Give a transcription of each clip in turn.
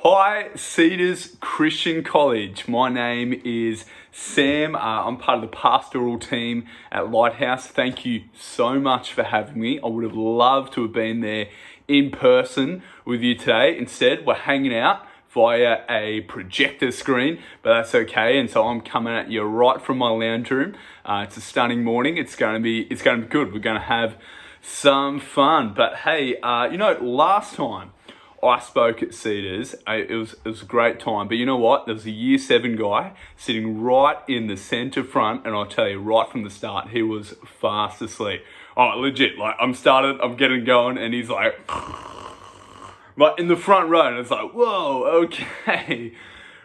Hi, Cedars Christian College. My name is Sam. I'm part of the pastoral team at Lighthouse. Thank you so much for having me. I would have loved to have been there in person with you today. Instead, we're hanging out via a projector screen, but that's okay. And so I'm coming at you right from my lounge room. It's a stunning morning. It's going to be good. We're going to have some fun. But hey, last time I spoke at Cedars, it was a great time. But you know what? There was a year 7 guy sitting right in the center front, and I'll tell you right from the start, he was fast asleep. Oh, legit, I'm getting going, and he's like in the front row, and it's like, whoa, okay.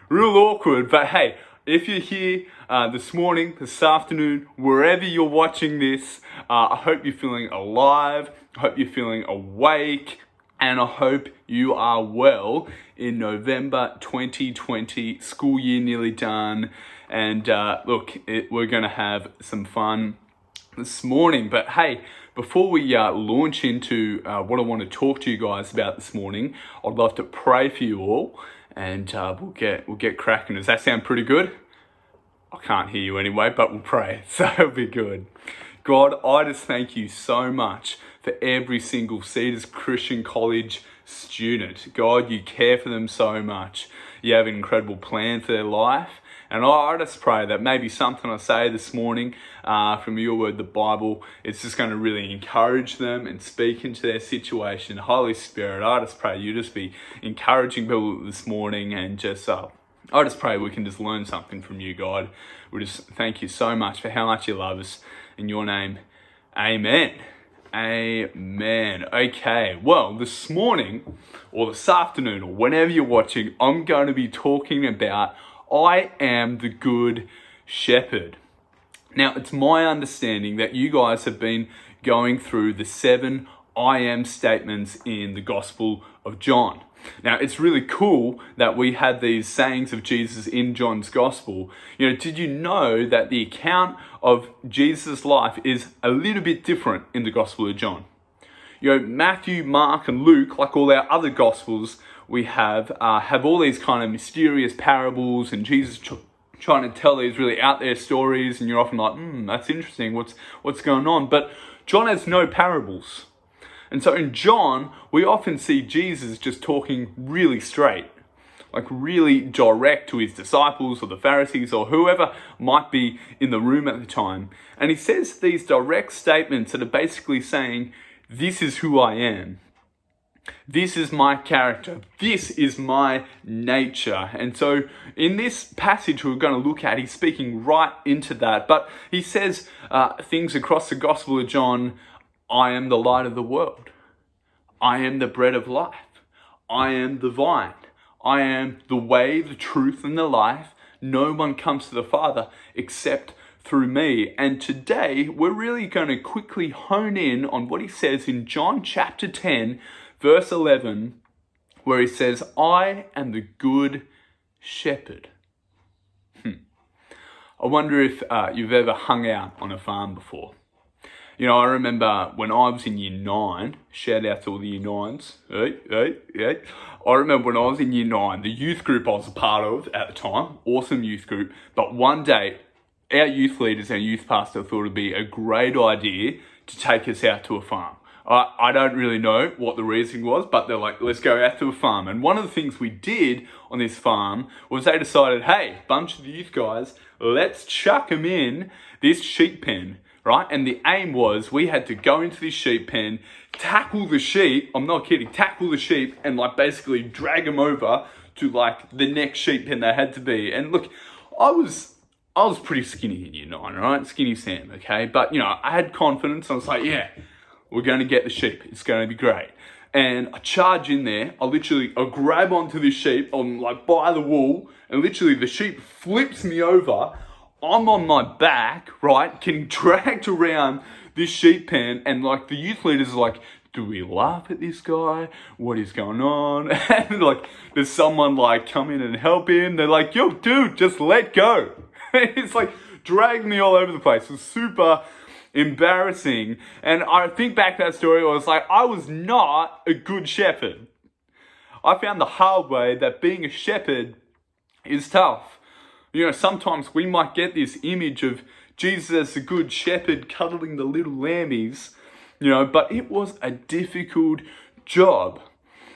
Real awkward, but hey, if you're here this morning, this afternoon, wherever you're watching this, I hope you're feeling alive, I hope you're feeling awake, and I hope you are well in November 2020, school year nearly done. And we're going to have some fun this morning. But hey, before we launch into what I want to talk to you guys about this morning, I'd love to pray for you all, and we'll get cracking. Does that sound pretty good? I can't hear you anyway, but we'll pray, so it'll be good. God, I just thank you so much for every single Cedars Christian College student. God, you care for them so much. You have an incredible plan for their life. And I just pray that maybe something I say this morning from your word, the Bible, it's just going to really encourage them and speak into their situation. Holy Spirit, I just pray you just be encouraging people this morning, and I just pray we can just learn something from you, God. We just thank you so much for how much you love us. In your name, amen. Amen. Okay, well, this morning or this afternoon or whenever you're watching, I'm going to be talking about I am the good shepherd. Now, it's my understanding that you guys have been going through the 7 I am statements in the Gospel of John. Now, it's really cool that we had these sayings of Jesus in John's Gospel. Did you know that the account of Jesus' life is a little bit different in the Gospel of John? Matthew, Mark, and Luke, like all our other Gospels we have all these kind of mysterious parables, and Jesus trying to tell these really out there stories, and you're often like, that's interesting, what's going on? But John has no parables. And so in John, we often see Jesus just talking really straight, like really direct to his disciples or the Pharisees or whoever might be in the room at the time. And he says these direct statements that are basically saying, this is who I am. This is my character. This is my nature. And so in this passage we're going to look at, he's speaking right into that. But he says things across the Gospel of John. I am the light of the world. I am the bread of life. I am the vine. I am the way, the truth, and the life. No one comes to the Father except through me. And today we're really going to quickly hone in on what he says in John chapter 10, verse 11, where he says, I am the good shepherd. I wonder if you've ever hung out on a farm before. I remember when I was in year 9, shout out to all the year 9s. Hey. I remember when I was in year 9, the youth group I was a part of at the time, awesome youth group. But one day, our youth leaders and youth pastor thought it'd be a great idea to take us out to a farm. I don't really know what the reason was, but they're like, let's go out to a farm. And one of the things we did on this farm was they decided, hey, bunch of the youth guys, let's chuck them in this sheep pen. Right? And the aim was we had to go into this sheep pen, tackle the sheep, I'm not kidding, tackle the sheep and basically drag them over to the next sheep pen they had to be. And look, I was pretty skinny in year 9, right? Skinny Sam, okay? But, I had confidence. I was like, yeah, we're going to get the sheep. It's going to be great. And I charge in there. I grab onto this sheep. I'm by the wall, and literally the sheep flips me over. I'm on my back, right, getting dragged around this sheep pen, and the youth leaders are like, do we laugh at this guy? What is going on? And does someone come in and help him? They're like, yo, dude, just let go. It's dragging me all over the place. It was super embarrassing. And I think back to that story, I was like, I was not a good shepherd. I found the hard way that being a shepherd is tough. Sometimes we might get this image of Jesus as the good shepherd cuddling the little lambies, but it was a difficult job.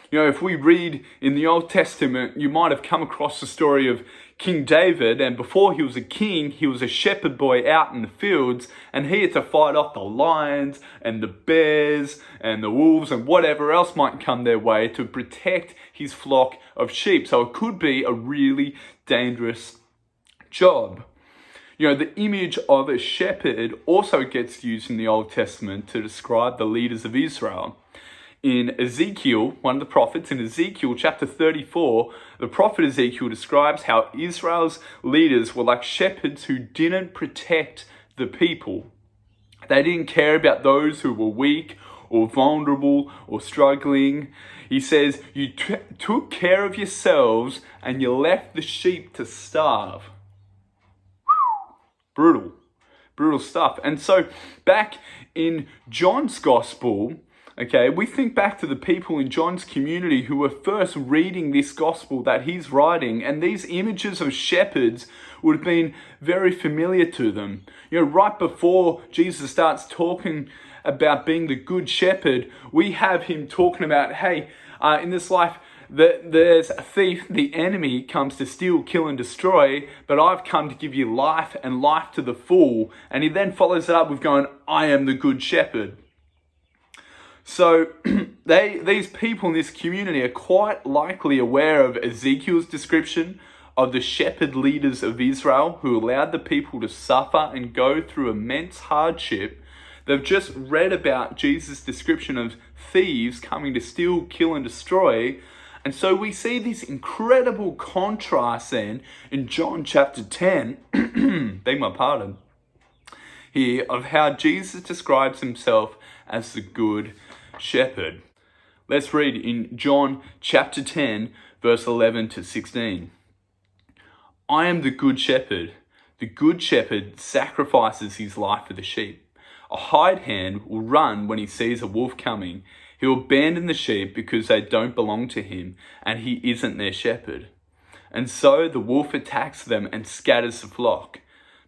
If we read in the Old Testament, you might have come across the story of King David, and before he was a king, he was a shepherd boy out in the fields, and he had to fight off the lions and the bears and the wolves and whatever else might come their way to protect his flock of sheep. So it could be a really dangerous job. The image of a shepherd also gets used in the Old Testament to describe the leaders of Israel. In Ezekiel, one of the prophets, in Ezekiel chapter 34, the prophet Ezekiel describes how Israel's leaders were like shepherds who didn't protect the people. They didn't care about those who were weak or vulnerable or struggling. He says, you took care of yourselves and you left the sheep to starve. Brutal stuff. And so back in John's gospel, we think back to the people in John's community who were first reading this gospel that he's writing, and these images of shepherds would have been very familiar to them. Right before Jesus starts talking about being the good shepherd, we have him talking about, hey, in this life, there's a thief, the enemy comes to steal, kill, and destroy, but I've come to give you life and life to the full. And he then follows it up with going, I am the good shepherd. So these people in this community are quite likely aware of Ezekiel's description of the shepherd leaders of Israel who allowed the people to suffer and go through immense hardship. They've just read about Jesus' description of thieves coming to steal, kill, and destroy. And so we see this incredible contrast then in John chapter 10, beg my pardon, here of how Jesus describes himself as the good shepherd. Let's read in John chapter 10, verse 11 to 16. I am the good shepherd. The good shepherd sacrifices his life for the sheep. A hired hand will run when he sees a wolf coming. He will abandon the sheep because they don't belong to him and he isn't their shepherd. And so the wolf attacks them and scatters the flock.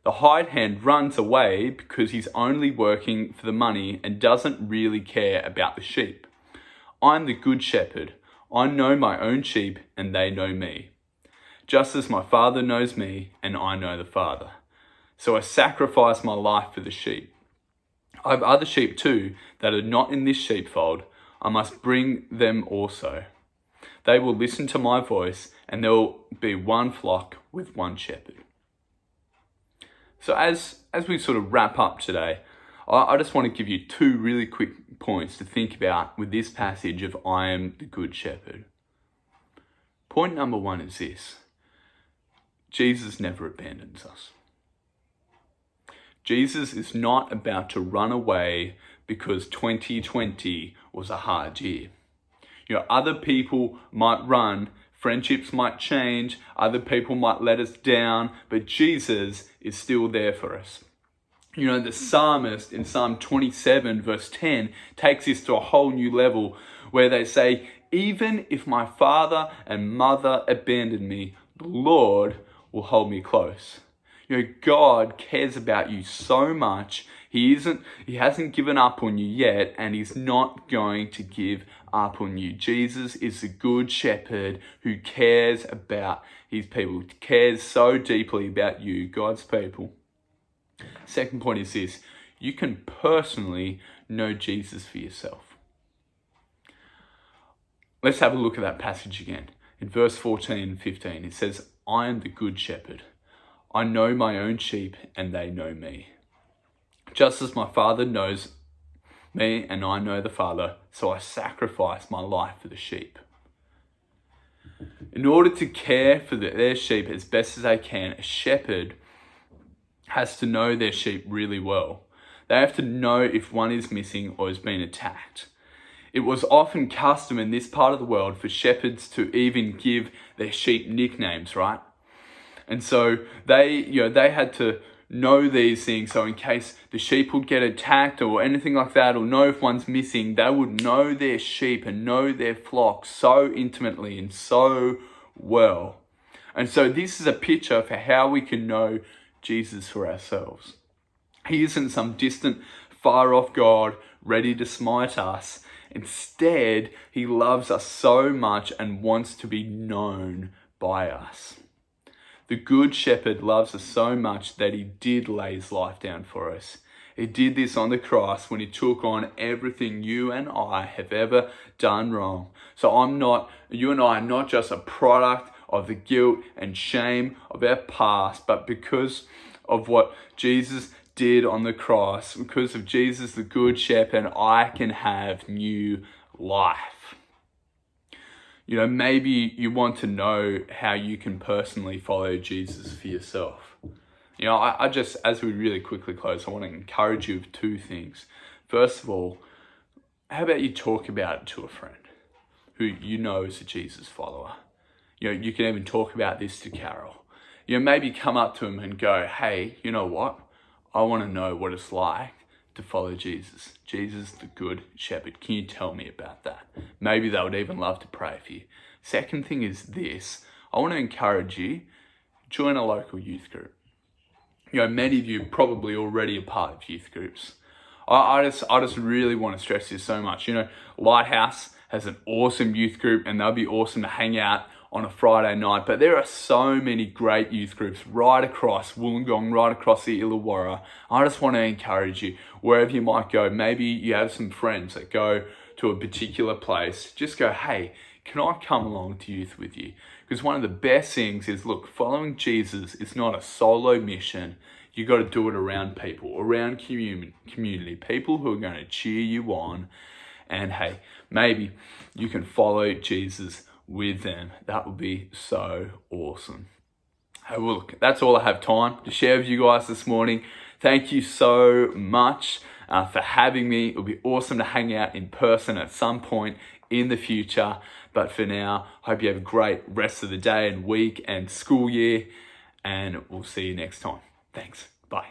The hired hand runs away because he's only working for the money and doesn't really care about the sheep. I'm the good shepherd. I know my own sheep and they know me. Just as my Father knows me and I know the Father. So I sacrifice my life for the sheep. I have other sheep too that are not in this sheepfold. I must bring them also. They will listen to my voice and there will be one flock with one shepherd. So as we sort of wrap up today, I just want to give you two really quick points to think about with this passage of I am the good shepherd. Point number one is this: Jesus never abandons us. Jesus is not about to run away because 2020 was a hard year. Other people might run, friendships might change, other people might let us down, but Jesus is still there for us. The psalmist in Psalm 27 verse 10 takes this to a whole new level where they say, even if my father and mother abandon me, the Lord will hold me close. God cares about you so much. He hasn't given up on you yet, and he's not going to give up on you. Jesus is the good shepherd who cares about his people, cares so deeply about you, God's people. Second point is this: you can personally know Jesus for yourself. Let's have a look at that passage again. In verse 14 and 15, it says, I am the good shepherd. I know my own sheep and they know me. Just as my Father knows me and I know the Father, so I sacrifice my life for the sheep. In order to care for their sheep as best as they can, a shepherd has to know their sheep really well. They have to know if one is missing or has been attacked. It was often custom in this part of the world for shepherds to even give their sheep nicknames, right? And so they had to know these things, so in case the sheep would get attacked or anything like that, or know if one's missing, they would know their sheep and know their flock so intimately and so well. And so this is a picture for how we can know Jesus for ourselves. He isn't some distant, far off God ready to smite us. Instead, he loves us so much and wants to be known by us. The Good Shepherd loves us so much that he did lay his life down for us. He did this on the cross when he took on everything you and I have ever done wrong. So you and I are not just a product of the guilt and shame of our past, but because of what Jesus did on the cross, because of Jesus, the Good Shepherd, I can have new life. Maybe you want to know how you can personally follow Jesus for yourself. I just, as we really quickly close, I want to encourage you with two things. First of all, how about you talk about it to a friend who you know is a Jesus follower? You can even talk about this to Carol. Maybe come up to him and go, hey, you know what? I want to know what it's like to follow Jesus. Jesus, the Good Shepherd. Can you tell me about that? Maybe they would even love to pray for you. Second thing is this. I want to encourage you, join a local youth group. Many of you probably already a part of youth groups. I just really want to stress this so much. Lighthouse has an awesome youth group and they'll be awesome to hang out on a Friday night. But there are so many great youth groups right across Wollongong, right across the Illawarra. I just want to encourage you, wherever you might go, maybe you have some friends that go to a particular place, just go, hey, can I come along to youth with you? Because one of the best things is, look, following Jesus is not a solo mission. You got to do it around people, around community, people who are going to cheer you on. And hey, maybe you can follow Jesus with them. That would be so awesome. Hey, well, look, that's all I have time to share with you guys this morning. Thank you so much for having me. It'll be awesome to hang out in person at some point in the future. But for now, hope you have a great rest of the day and week and school year. And we'll see you next time. Thanks. Bye.